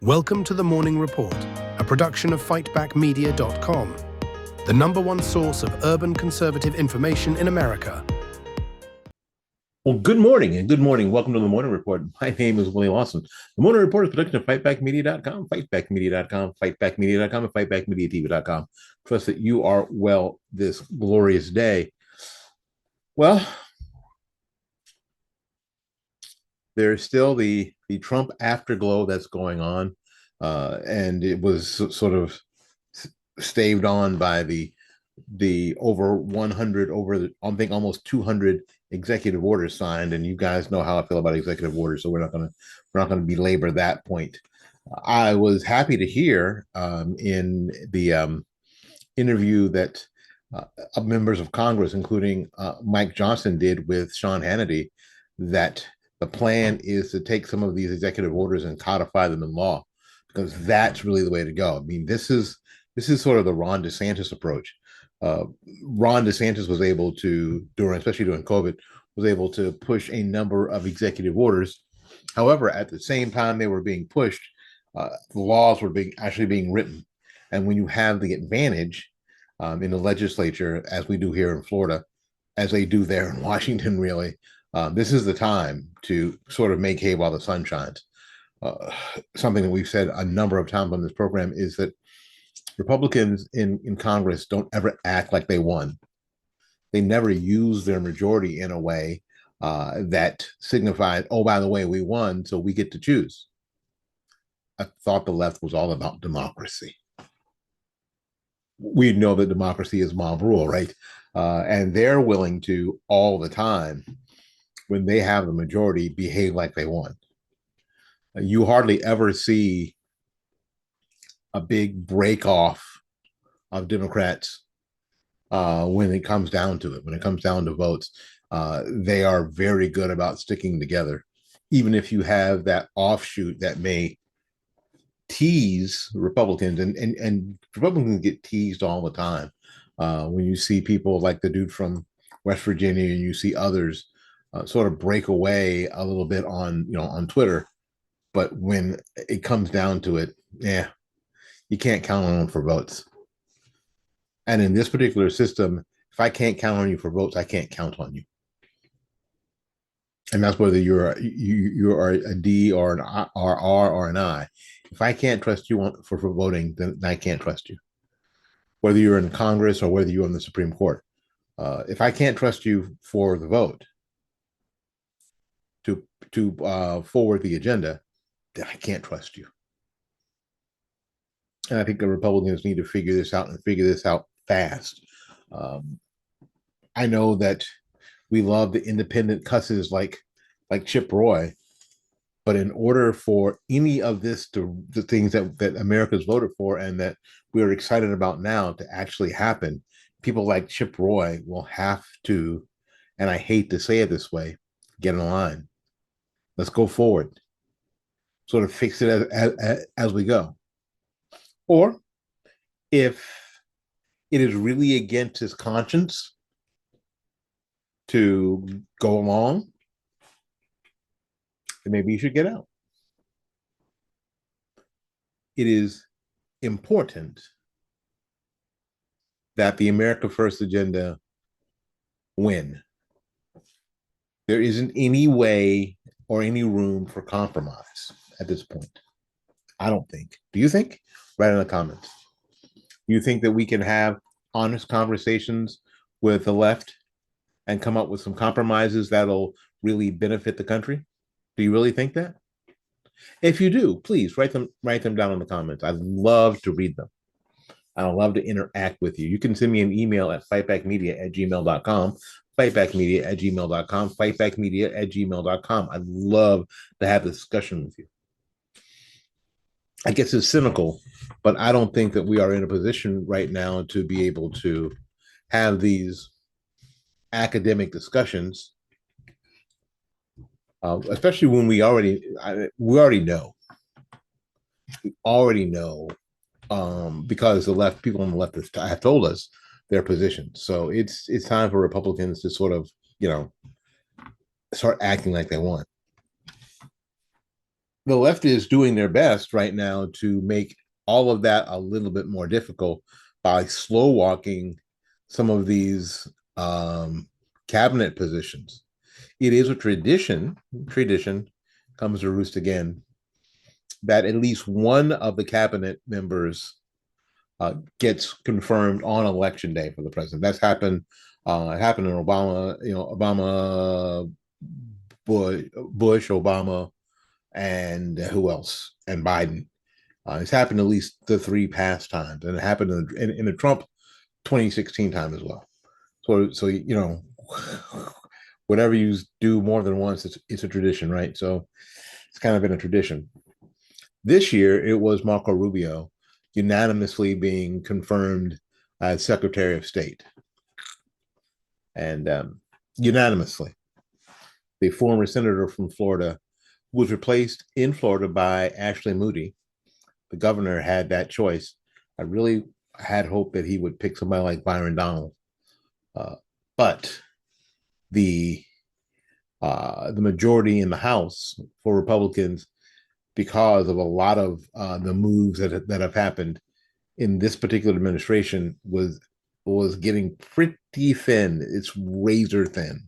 Welcome to the Morning Report, a production of fightbackmedia.com, the #1 source of urban conservative information in America. Well, good morning and good morning. Welcome to the Morning Report. My name is Willie Lawson. The Morning Report is a production of fightbackmedia.com, fightbackmedia.com, fightbackmedia.com, and fightbackmediatv.com. Trust that you are well this glorious day. Well, there's still the Trump afterglow that's going on, and it was sort of staved on by the over 100, I think almost 200 executive orders signed, and you guys know how I feel about executive orders, so we're not going to belabor that point. I was happy to hear in the interview that members of Congress, including Mike Johnson, did with Sean Hannity, that the plan is to take some of these executive orders and codify them in law, because that's really the way to go. I mean, this is sort of the Ron DeSantis approach. Ron DeSantis was able to, especially during COVID, was able to push a number of executive orders. However, at the same time they were being pushed, the laws were actually being written. And when you have the advantage in the legislature, as we do here in Florida, as they do there in Washington, really, this is the time to sort of make hay while the sun shines. Something that we've said a number of times on this program is that Republicans in Congress don't ever act like they won. They never use their majority in a way that signified, oh, by the way, we won, so we get to choose. I thought the left was all about democracy. We know that democracy is mob rule, right? And they're willing to, all the time, when they have the majority, behave like they won. You hardly ever see a big break off of Democrats when it comes down to it. When it comes down to votes, they are very good about sticking together, even if you have that offshoot that may tease Republicans, and Republicans get teased all the time. When you see people like the dude from West Virginia, and you see others sort of break away a little bit on Twitter, but when it comes down to it, you can't count on them for votes. And in this particular system, if I can't count on you for votes, I can't count on you. And that's whether you are a D or an R or an I. If I can't trust you for voting, then I can't trust you. Whether you're in Congress or whether you're on the Supreme Court, if I can't trust you for the vote to forward the agenda, then I can't trust you. And I think the Republicans need to figure this out, and figure this out fast. I know that we love the independent cusses like Chip Roy, but in order for any of this, the things that America's voted for and that we're excited about now, to actually happen, people like Chip Roy will have to, and I hate to say it this way, get in line. Let's go forward. Sort of fix it as we go. Or if it is really against his conscience to go along, then maybe you should get out. It is important that the America First agenda win. There isn't any way or any room for compromise at this point. I don't think. Do you think? Write in the comments. You think that we can have honest conversations with the left and come up with some compromises that'll really benefit the country? Do you really think that? If you do, please write them down in the comments. I'd love to read them. I'd love to interact with you. You can send me an email at fightbackmedia@gmail.com, fightbackmedia@gmail.com, fightbackmedia@gmail.com. I'd love to have a discussion with you. I guess it's cynical, but I don't think that we are in a position right now to be able to have these academic discussions, especially when we already know, because the people on the left have told us their positions. So it's time for Republicans to sort of start acting like they want. the left is doing their best right now to make all of that a little bit more difficult by slow walking some of these cabinet positions. It is a tradition comes to roost again, that at least one of the cabinet members gets confirmed on election day for the president. That's happened. It happened in Obama, Obama, Bush, Obama, and who else? And Biden. It's happened at least the three past times, and it happened in the Trump 2016 time as well. So whatever you do more than once, it's a tradition, right? So it's kind of been a tradition. This year, it was Marco Rubio unanimously being confirmed as Secretary of State, and unanimously, the former senator from Florida was replaced in Florida by Ashley Moody. The governor had that choice. I really had hoped that he would pick somebody like Byron Donald, but the majority in the House for Republicans, because of a lot of the moves that have happened in this particular administration, was getting pretty thin. It's razor thin.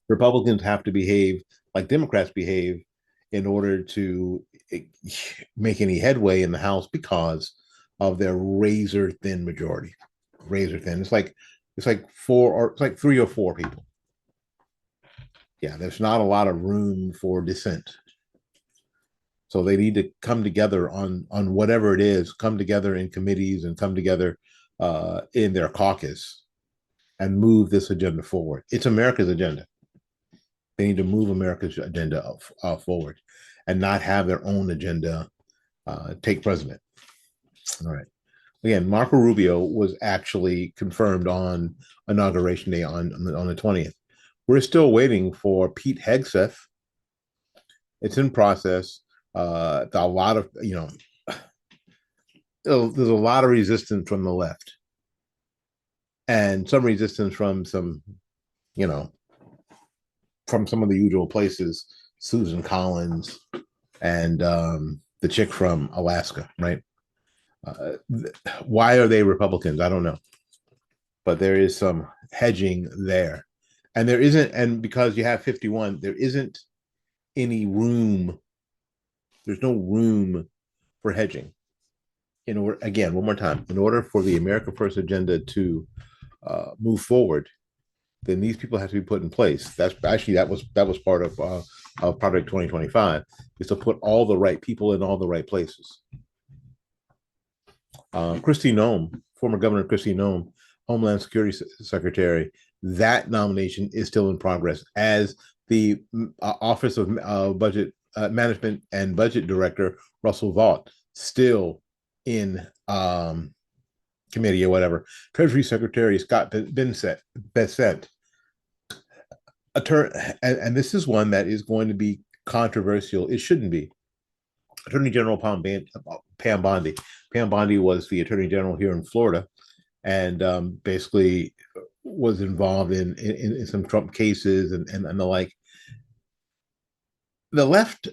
Republicans have to behave like Democrats behave in order to make any headway in the House because of their razor thin majority. Razor thin. It's like three or four people. Yeah, there's not a lot of room for dissent. So they need to come together on whatever it is, come together in committees and come together in their caucus and move this agenda forward. It's America's agenda. They need to move America's agenda forward and not have their own agenda take precedent. All right. Again, Marco Rubio was actually confirmed on Inauguration Day on the 20th. We're still waiting for Pete Hegseth. It's in process. A lot of, there's a lot of resistance from the left and some resistance from some, from some of the usual places, Susan Collins and the chick from Alaska, right? Why are they Republicans? I don't know. But there is some hedging there. And there isn't, and because you have 51, there isn't any room. There's no room for hedging. In order, again, one more time, in order for the America First agenda to move forward, then these people have to be put in place. That's actually that was part of Project 2025, is to put all the right people in all the right places. Kristi Noem, former Governor Kristi Noem, Homeland Security Secretary, that nomination is still in progress, as the Office of Budget Management and Budget Director Russell Vought, still in committee or whatever. Treasury Secretary Scott Bessent, and this is one that is going to be controversial. It shouldn't be. Attorney General Pam Bondi. Pam Bondi was the Attorney General here in Florida, and basically was involved in some Trump cases and the like. The left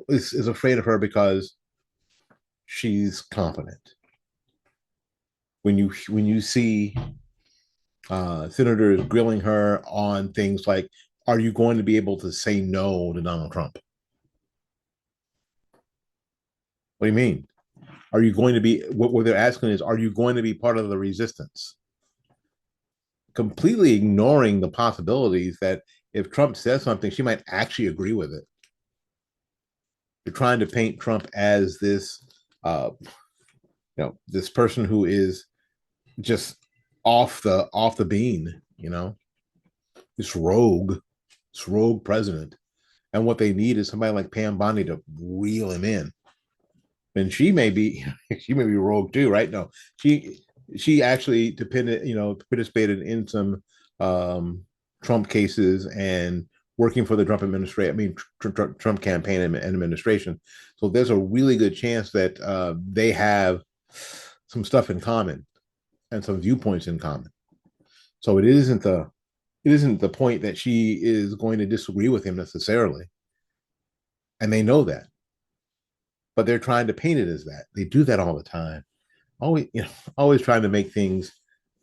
is afraid of her because she's competent. When you see senators grilling her on things like, are you going to be able to say no to Donald Trump? What do you mean? Are you going to be, what they're asking is, are you going to be part of the resistance? Completely ignoring the possibilities that if Trump says something, she might actually agree with it. They're trying to paint Trump as this, this person who is just off the bean, this rogue president. And what they need is somebody like Pam Bondi to reel him in. And she may be rogue too, right? No, she actually participated in some Trump cases and working for the Trump administration. I mean, Trump campaign and administration. So there's a really good chance that they have some stuff in common and some viewpoints in common. So it isn't it isn't the point that she is going to disagree with him necessarily, and they know that, but they're trying to paint it as that. They do that all the time, always, always trying to make things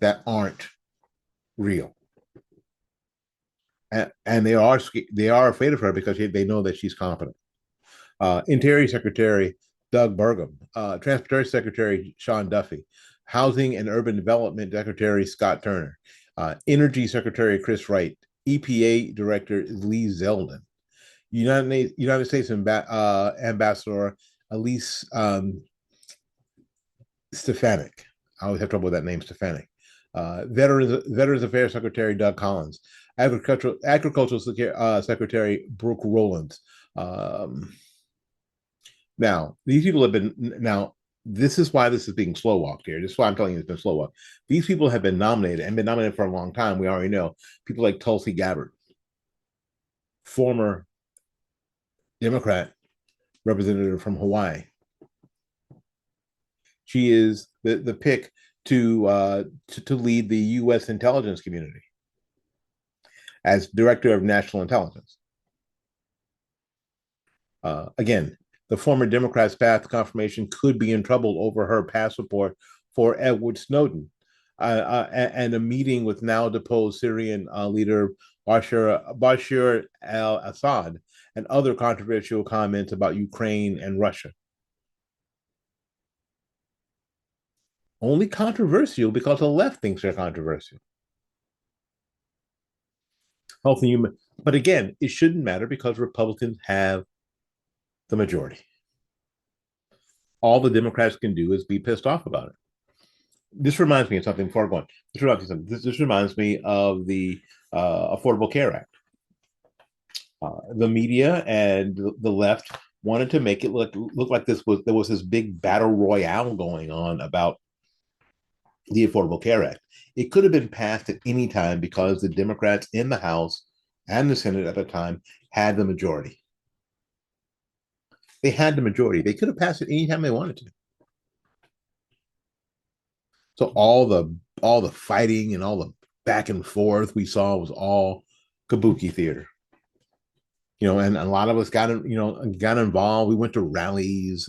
that aren't real. And they are afraid of her because they know that she's competent. Interior Secretary Doug Burgum, Transportation Secretary Sean Duffy, Housing and Urban Development Secretary Scott Turner, Energy Secretary Chris Wright, EPA Director Lee Zeldin, United States Ambassador Elise Stefanik. I always have trouble with that name, Stefanik. Veterans Affairs Secretary Doug Collins, Agricultural Secretary Brooke Rowlands. Now, these people have been now. This is why this is being slow walked here. This is why I'm telling you it's been slow walked. These people have been nominated and been nominated for a long time. We already know people like Tulsi Gabbard, former Democrat representative from Hawaii. She is the pick to lead the U.S. intelligence community as director of national intelligence. Again, the former Democrat's path to confirmation could be in trouble over her past support for Edward Snowden and a meeting with now deposed Syrian leader Bashar al-Assad and other controversial comments about Ukraine and Russia. Only controversial because the left thinks they're controversial. Health and human, but again, it shouldn't matter because Republicans have the majority. All the Democrats can do is be pissed off about it. This reminds me of something before going. This reminds me of the Affordable Care Act. The media and the left wanted to make it look like there was this big battle royale going on about the Affordable Care Act. It could have been passed at any time because the Democrats in the House and the Senate at the time had the majority. They had the majority. They could have passed it anytime they wanted to. So all the fighting and all the back and forth we saw was all kabuki theater. And a lot of us got involved. We went to rallies,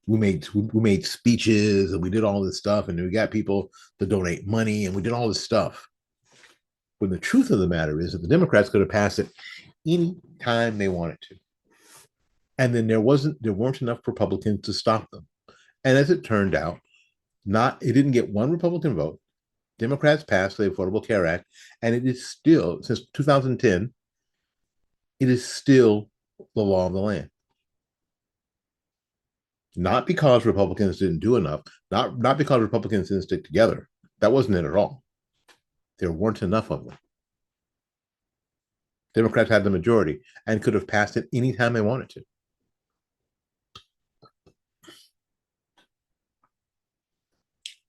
we made speeches and we did all this stuff, and we got people to donate money and we did all this stuff. When the truth of the matter is that the Democrats could have passed it any time they wanted to. And then there weren't enough Republicans to stop them. And as it turned out, it didn't get one Republican vote. Democrats passed the Affordable Care Act, and it is still, since 2010, it is still the law of the land. Not because Republicans didn't do enough, not because Republicans didn't stick together. That wasn't it at all. There weren't enough of them. Democrats had the majority and could have passed it anytime they wanted to.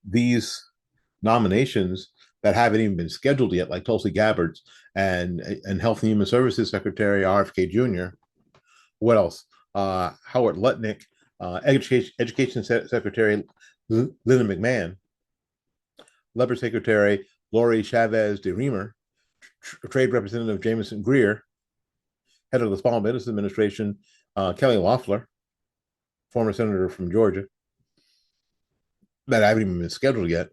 These nominations that haven't even been scheduled yet, like Tulsi Gabbard's and Health and Human Services Secretary RFK Jr. What else? Howard Lutnick, Education Secretary Linda McMahon, Labor Secretary Lori Chavez de Reamer, Trade Representative Jameson Greer, Head of the Small Business Administration Kelly Loeffler, former senator from Georgia, that haven't even been scheduled yet,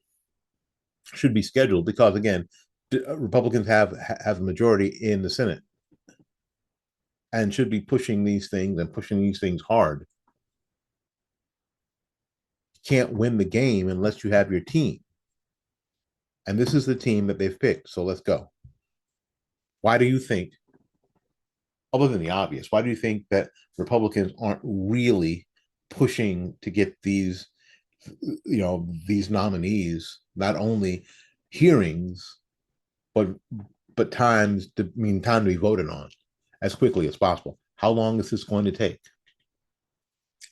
should be scheduled because, again, Republicans have a majority in the Senate and should be pushing these things hard. You can't win the game unless you have your team. And this is the team that they've picked. So let's go. Why do you think, other than the obvious, why do you think that Republicans aren't really pushing to get these nominees not only hearings, but time to be voted on as quickly as possible? How long is this going to take?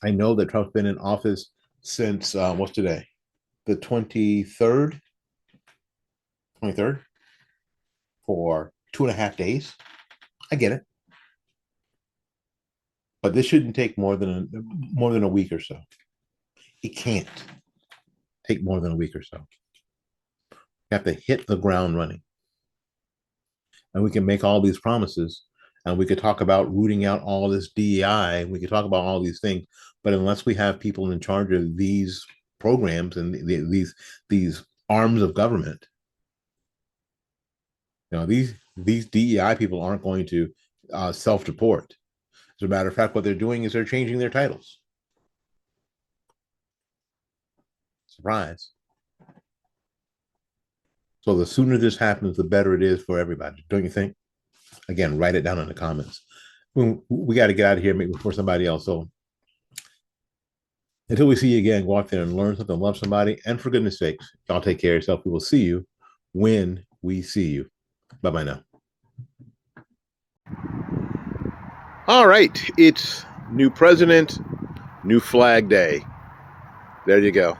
I know that Trump's been in office since what's today? The 23rd? 23rd? For 2.5 days. I get it. But this shouldn't take more than a week or so. It can't take more than a week or so. You have to hit the ground running. and we can make all these promises, and we could talk about rooting out all this DEI, we could talk about all these things, but unless we have people in charge of these programs and these arms of government, these DEI people aren't going to self-deport. As a matter of fact, what they're doing is they're changing their titles. Surprise. So the sooner this happens, the better it is for everybody, don't you think? Again, write it down in the comments. We got to get out of here before somebody else. So until we see you again, go out there and learn something, love somebody, and for goodness sakes, y'all take care of yourself. We will see you when we see you. Bye-bye now. All right, it's new president, new flag day. There you go.